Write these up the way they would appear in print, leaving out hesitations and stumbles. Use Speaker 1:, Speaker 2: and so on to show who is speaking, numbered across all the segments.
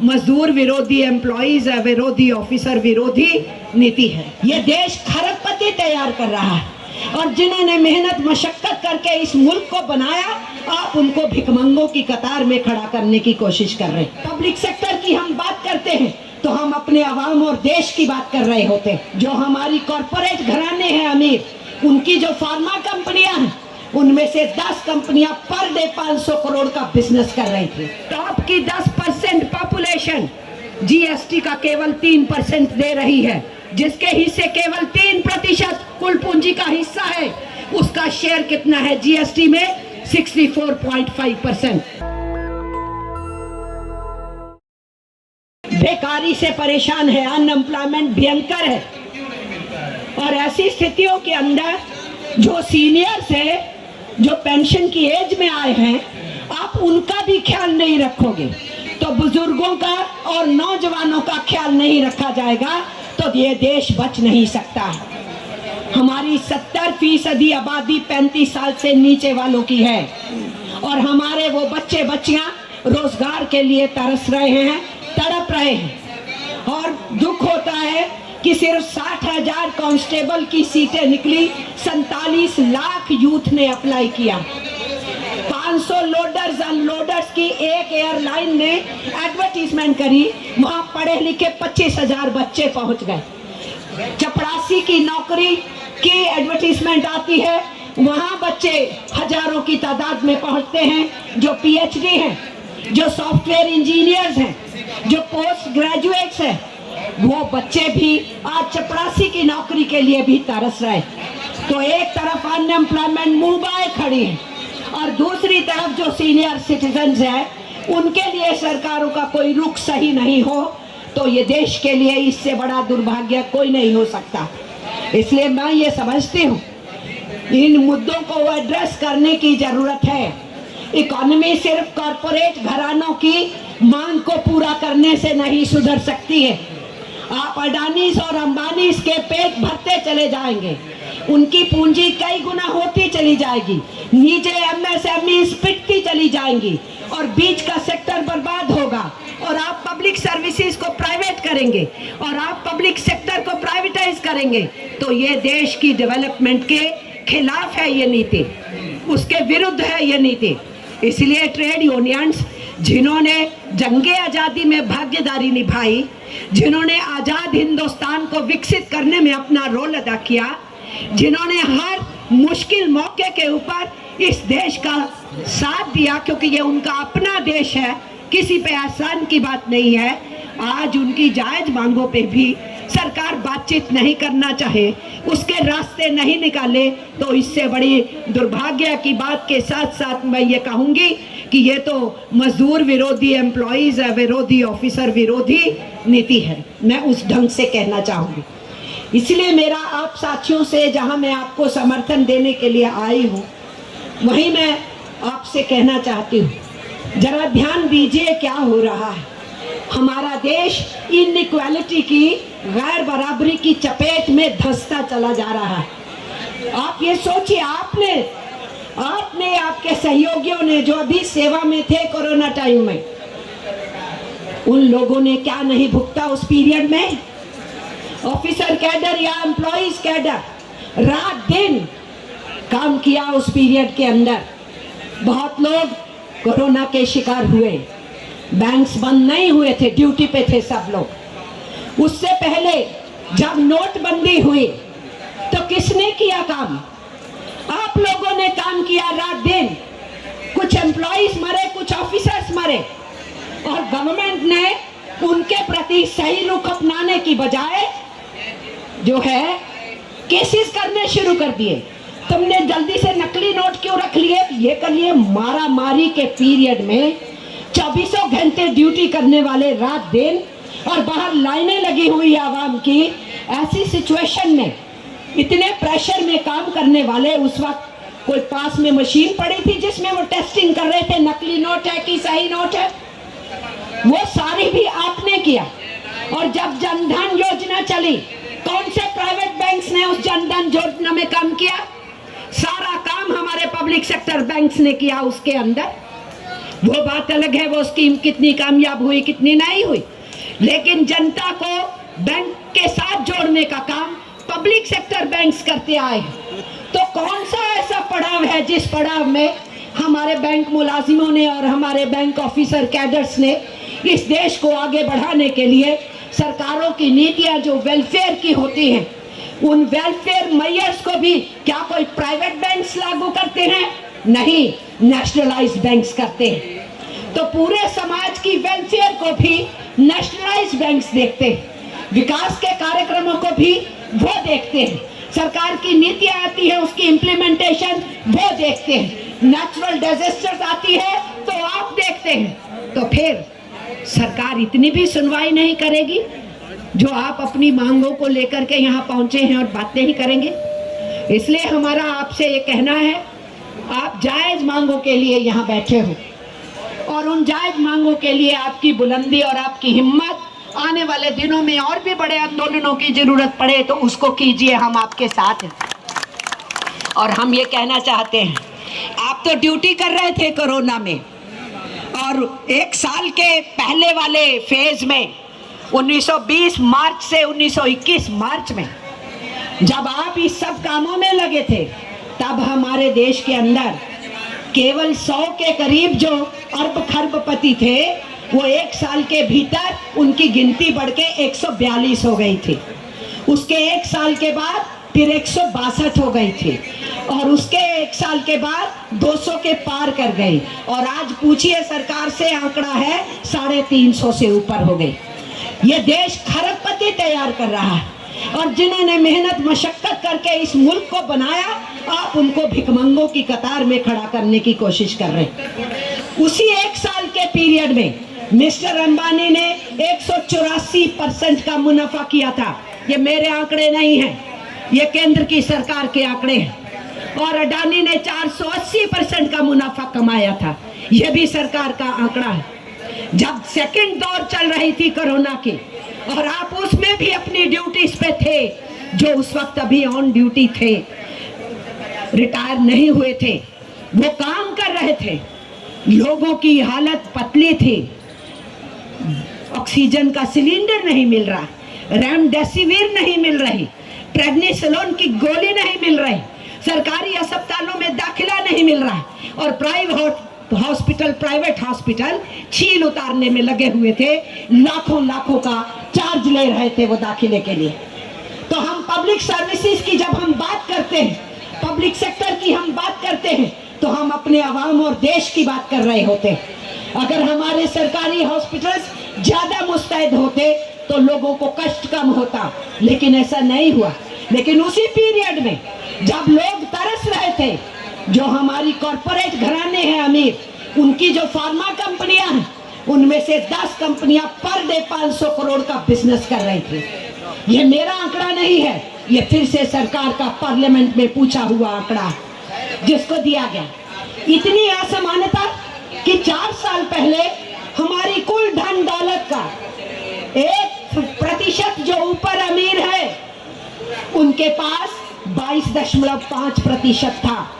Speaker 1: मजदूर विरोधी, एम्प्लॉइज विरोधी, ऑफिसर विरोधी नीति है। ये देश खरबपति तैयार कर रहा है और जिन्होंने मेहनत मशक्कत करके इस मुल्क को बनाया, आप उनको भिखमंगों की कतार में खड़ा करने की कोशिश कर रहे हैं। पब्लिक सेक्टर की हम बात करते हैं तो हम अपने आवाम और देश की बात कर रहे होते हैं। जो हमारी कॉरपोरेट घराने हैं अमीर, उनकी जो फार्मा कंपनियां हैं, उनमें से 10 कंपनियां पर डे 500 करोड़ का बिजनेस कर रही थी। टॉप की 10% पॉपुलेशन जीएसटी का केवल 3% दे रही है, जिसके हिस्से केवल 3% कुल पूंजी का हिस्सा है। उसका शेयर कितना है जीएसटी में? 64.5%। बेकारी से परेशान है, अनएम्प्लॉयमेंट भयंकर है और ऐसी स्थितियों के अंदर जो सीनियर्स है, जो पेंशन की एज में आए हैं, आप उनका भी ख्याल नहीं रखोगे तो बुजुर्गों का और नौजवानों का ख्याल नहीं रखा जाएगा तो ये देश बच नहीं सकता। हमारी 70% आबादी 35 साल से नीचे वालों की है और हमारे वो बच्चे बच्चियां रोजगार के लिए तरस रहे हैं, तड़प रहे हैं। और दुख होता है कि सिर्फ 60,000 कांस्टेबल की सीटें निकली, 47 लाख यूथ ने अप्लाई किया। 500 लोडर्स अनलोडर्स की एक एयरलाइन ने एडवर्टीजमेंट करी, वहां पढ़े लिखे 25,000 बच्चे पहुंच गए। चपरासी की नौकरी की एडवर्टीजमेंट आती है, वहां बच्चे हजारों की तादाद में पहुंचते हैं। जो पीएचडी हैं, जो सॉफ्टवेयर इंजीनियर्स हैं, जो पोस्ट ग्रेजुएट्स हैं, वो बच्चे भी आज चपरासी की नौकरी के लिए भी तरस रहे। तो एक तरफ अनएम्प्लॉयमेंट मुंह बाए खड़ी है और दूसरी तरफ जो सीनियर सिटीजन्स हैं, उनके लिए सरकारों का कोई रुख सही नहीं हो तो ये देश के लिए इससे बड़ा दुर्भाग्य कोई नहीं हो सकता। इसलिए मैं ये समझती हूँ इन मुद्दों को एड्रेस करने की जरूरत है। इकोनॉमी सिर्फ कॉरपोरेट घरानों की मांग को पूरा करने से नहीं सुधर सकती है। आप अडानीज और अंबानीज के पेट भरते चले जाएंगे, उनकी पूंजी कई गुना होती चली जाएगी, नीचे एमएसएमई पिटती चली जाएंगी और बीच का सेक्टर बर्बाद होगा और आप पब्लिक सर्विसेज को प्राइवेट करेंगे और आप पब्लिक सेक्टर को प्राइवेटाइज करेंगे तो ये देश की डेवलपमेंट के खिलाफ है ये नीति, उसके विरुद्ध है ये नीति। इसलिए ट्रेड यूनियंस जिन्होंने जंगे आज़ादी में भागीदारी निभाई, जिन्होंने आज़ाद हिंदुस्तान को विकसित करने में अपना रोल अदा किया, जिन्होंने हर मुश्किल मौके के ऊपर इस देश का साथ दिया क्योंकि ये उनका अपना देश है, किसी पे एहसान की बात नहीं है, आज उनकी जायज मांगों पे भी सरकार बातचीत नहीं करना चाहे, उसके रास्ते नहीं निकाले तो इससे बड़ी दुर्भाग्य की बात के साथ साथ मैं ये कहूँगी कि ये तो मजदूर विरोधी, एम्प्लॉइज विरोधी, ऑफिसर विरोधी नीति है। मैं उस ढंग से कहना चाहूँगी। इसलिए मेरा आप साथियों से, जहाँ मैं आपको समर्थन देने के लिए आई हूँ, वहीं मैं आपसे कहना चाहती हूँ, जरा ध्यान दीजिए क्या हो रहा है। हमारा देश इनइक्वालिटी की, गैर बराबरी की चपेट में धंसता चला जा रहा है। आप ये सोचिए, आपने आपके सहयोगियों ने जो अभी सेवा में थे कोरोना टाइम में, उन लोगों ने क्या नहीं भुगता उस पीरियड में। ऑफिसर कैडर या एम्प्लॉइज कैडर रात दिन काम किया उस पीरियड के अंदर। बहुत लोग कोरोना के शिकार हुए, बैंक्स बंद नहीं हुए थे, ड्यूटी पे थे सब लोग। उससे पहले जब नोटबंदी हुई तो किसने किया काम? आप लोगों ने काम किया रात दिन। कुछ एम्प्लॉइज मरे, कुछ ऑफिसर्स मरे और गवर्नमेंट ने उनके प्रति सही रुख अपनाने की बजाय जो है केसेस करने शुरू कर दिए। तुमने जल्दी से नकली नोट क्यों रख लिए, ये कर लिए। मारा मारी के पीरियड में 24 घंटे ड्यूटी करने वाले रात दिन और बाहर लाइनें लगी हुई आवाम की। ऐसी सिचुएशन में इतने प्रेशर में काम करने वाले, उस वक्त कोई पास में मशीन पड़ी थी जिसमें वो टेस्टिंग कर रहे थे नकली नोट है कि सही नोट है, वो सारी भी आपने किया। और जब जनधन योजना चली, कौन से प्राइवेट बैंक्स ने उस जनधन योजना में काम किया? सारा काम हमारे पब्लिक सेक्टर बैंक्स ने किया उसके अंदर। वो बात अलग है, वो स्कीम कितनी कामयाब हुई कितनी नहीं हुई, लेकिन जनता को बैंक के साथ जोड़ने का काम पब्लिक सेक्टर बैंक्स करते आए हैं। तो कौन सा ऐसा पड़ाव है जिस पड़ाव में हमारे बैंक मुलाजिमों ने और हमारे बैंक ऑफिसर कैडर्स ने इस देश को आगे बढ़ाने के लिए सरकारों की नीतियां जो वेलफेयर की होती हैं, उन वेलफेयर मेयर्स को भी क्या कोई प्राइवेट बैंक्स लागू करते हैं? नहीं, नेशनलाइज्ड बैंक्स करते हैं। तो पूरे समाज की वेलफेयर को भी नेशनलाइज्ड बैंक्स देखते हैं, विकास के कार्यक्रमों को भी वो देखते हैं, सरकार की नीतियां आती है उसकी इम्प्लीमेंटेशन वो देखते हैं, नेचुरल डिजास्टर्स आती है तो आप देखते हैं। तो फिर सरकार इतनी भी सुनवाई नहीं करेगी जो आप अपनी मांगों को लेकर के यहाँ पहुंचे हैं और बातें ही करेंगे। इसलिए हमारा आपसे ये कहना है, आप जायज मांगों के लिए यहाँ बैठे हो और उन जायज मांगों के लिए आपकी बुलंदी और आपकी हिम्मत, आने वाले दिनों में और भी बड़े आंदोलनों की जरूरत पड़े तो उसको कीजिए, हम आपके साथ हैं। और हम ये कहना चाहते हैं, आप तो ड्यूटी कर रहे थे कोरोना में, और एक साल के पहले वाले फेज में 1920 मार्च से 1921 मार्च में जब आप इस सब कामों में लगे थे, तब हमारे देश के अंदर केवल 100 के करीब जो अरब खरबपति थे, वो एक साल के भीतर उनकी गिनती बढ़ के 142 हो गई थी। उसके एक साल के बाद फिर 162 हो गई थी, और उसके एक साल के बाद 200 के पार कर गई, और आज पूछिए सरकार से आंकड़ा है 350 से ऊपर हो गई। ये देश खरबपति तैयार कर रहा है, और जिन्होंने मेहनत मशक्कत करके इस मुल्क को बनाया, आप उनको भिखमंगों की कतार में खड़ा करने की कोशिश कर रहे हैं। उसी एक साल के पीरियड में मिस्टर अंबानी ने 184% का मुनाफा किया था। ये मेरे आंकड़े नहीं हैं, ये केंद्र की सरकार के आंकड़े हैं। और अडानी ने 480% का मुनाफा कमाया था, ये भी सरकार का आंकड़ा है। जब सेकंड दौर चल रही थी कोरोना की, और आप उसमें भी अपनी ड्यूटीज पे थे, जो उस वक्त अभी ऑन ड्यूटी थे, रिटायर नहीं हुए थे, वो काम कर रहे थे। लोगों की हालत पतली थी, ऑक्सीजन का सिलेंडर नहीं मिल रहा, रेमडेसिविर नहीं मिल रही, प्रेडनिसोलोन की गोली नहीं मिल रही, सरकारी अस्पतालों में दाखिला नहीं मिल रहा, और प्राइवेट हॉस्पिटल छील उतारने में लगे हुए थे, लाखों का चार्ज ले रहे थे वो दाखिले के लिए। तो हम पब्लिक सर्विसेज की जब हम बात करते हैं, पब्लिक सेक्टर की हम बात करते हैं, तो हम अपने आवाम और देश की बात कर रहे होते हैं। अगर हमारे सरकारी हॉस्पिटल्स ज्यादा मुस्तैद होते तो लोगों को कष्ट कम होता, लेकिन ऐसा नहीं हुआ। लेकिन उसी पीरियड में जब लोग तरस रहे थे, जो हमारी कॉरपोरेट घराने हैं अमीर, उनकी जो फार्मा कंपनियां हैं, उनमें से 10 कंपनियां पर डे 500 करोड़ का बिजनेस कर रही थी। ये मेरा आंकड़ा नहीं है, ये फिर से सरकार का पार्लियामेंट में पूछा हुआ आंकड़ा जिसको दिया गया। इतनी असमानता कि 4 साल पहले हमारी कुल धन दौलत का 1% जो ऊपर अमीर है, उनके पास 22.5% था,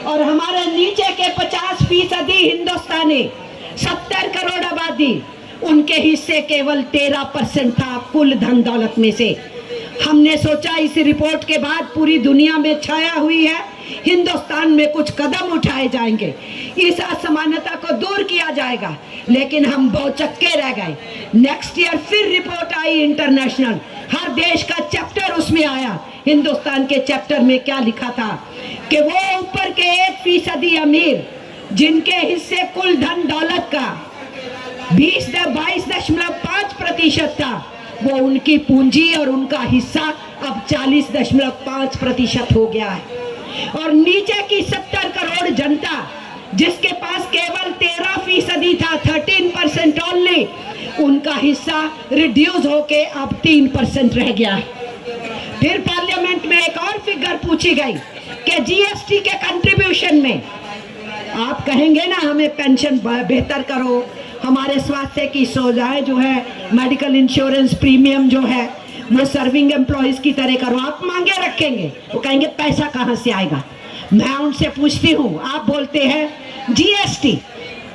Speaker 1: और हमारे नीचे के 50% हिंदुस्तानी, 70 करोड़ आबादी, उनके हिस्से केवल 13% था कुल धन दौलत में से। हमने सोचा इस रिपोर्ट के बाद पूरी दुनिया में छाया हुई है, हिंदुस्तान में कुछ कदम उठाए जाएंगे, इस असमानता को दूर किया जाएगा, लेकिन हम बहुचक्के रह गए। नेक्स्ट ईयर फिर रिपोर्ट आई इंटरनेशनल, हर देश का चैप्टर उसमें आया। हिंदुस्तान के चैप्टर में क्या लिखा था कि वो ऊपर के 1% अमीर, जिनके हिस्से कुल धन दौलत का 22.5% था, वो उनकी पूंजी और उनका हिस्सा अब 40.5% हो गया है। और नीचे की 70 करोड़ जनता, जिसके पास केवल 13% था, 13% ओनली, उनका हिस्सा रिड्यूस होके अब 3% रह गया है। फिर पार्लियामेंट में एक और फिगर पूछी गई कि जीएसटी के कंट्रीब्यूशन में, आप कहेंगे ना हमें पेंशन बेहतर करो, हमारे स्वास्थ्य की सुविधाएं जो है, मेडिकल इंश्योरेंस प्रीमियम जो है वो सर्विंग एम्प्लॉयज की तरह करो, आप मांगे रखेंगे, वो कहेंगे पैसा कहाँ से आएगा। मैं उनसे पूछती हूँ, आप बोलते हैं जीएसटी,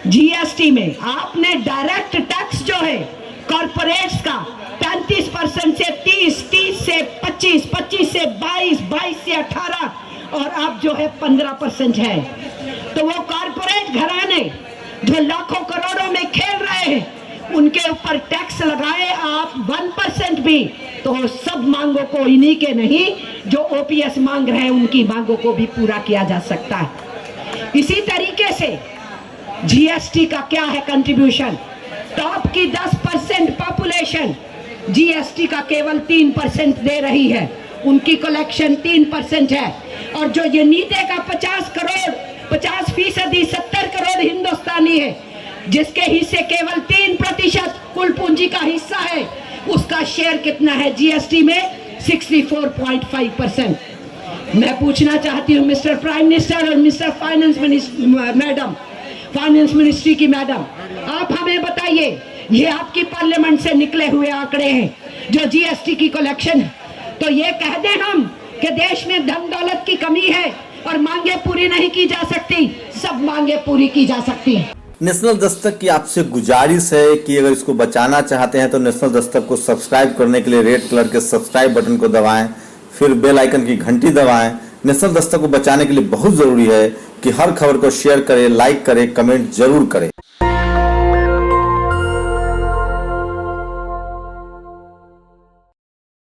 Speaker 1: जीएसटी में आपने डायरेक्ट टैक्स जो है कॉर्पोरेट्स का 35% से 30, 30 से 25, 25 से 22, 22 से 18 और अब जो है 15% है। तो वो कॉर्पोरेट घराने जो लाखों करोड़ों में खेल रहे हैं उनके ऊपर टैक्स लगाए आप 1% भी, तो सब मांगों को इन्हीं के नहीं जो ओपीएस मांग रहे हैं उनकी मांगों को भी पूरा किया जा सकता है। इसी तरीके से जीएसटी का क्या है कंट्रीब्यूशन, टॉप की 10% पॉपुलेशन जीएसटी का केवल 3% दे रही है, उनकी कलेक्शन 3% है। और जो ये नीचे का 50% 70 करोड़ हिंदुस्तानी है जिसके हिस्से केवल 3% कुल पूंजी का हिस्सा है, उसका शेयर कितना है जीएसटी में? 64.5%। मैं पूछना चाहती हूँ मिस्टर प्राइम मिनिस्टर और mister finance madam, finance ministry की मैडम, आप हमें बताइए, ये आपकी पार्लियामेंट से निकले हुए आंकड़े हैं जो जीएसटी की कलेक्शन है, तो ये कह दें हम कि देश में धन दौलत की कमी है और मांगे पूरी नहीं की जा सकती, सब मांगे पूरी की जा सकती है।
Speaker 2: नेशनल दस्तक की आपसे गुजारिश है कि अगर इसको बचाना चाहते हैं तो नेशनल दस्तक को सब्सक्राइब करने के लिए रेड कलर के सब्सक्राइब बटन को दबाएं, फिर बेल आइकन की घंटी दबाएं। नेशनल दस्तक को बचाने के लिए बहुत जरूरी है कि हर खबर को शेयर करें, लाइक करें, कमेंट जरूर करें।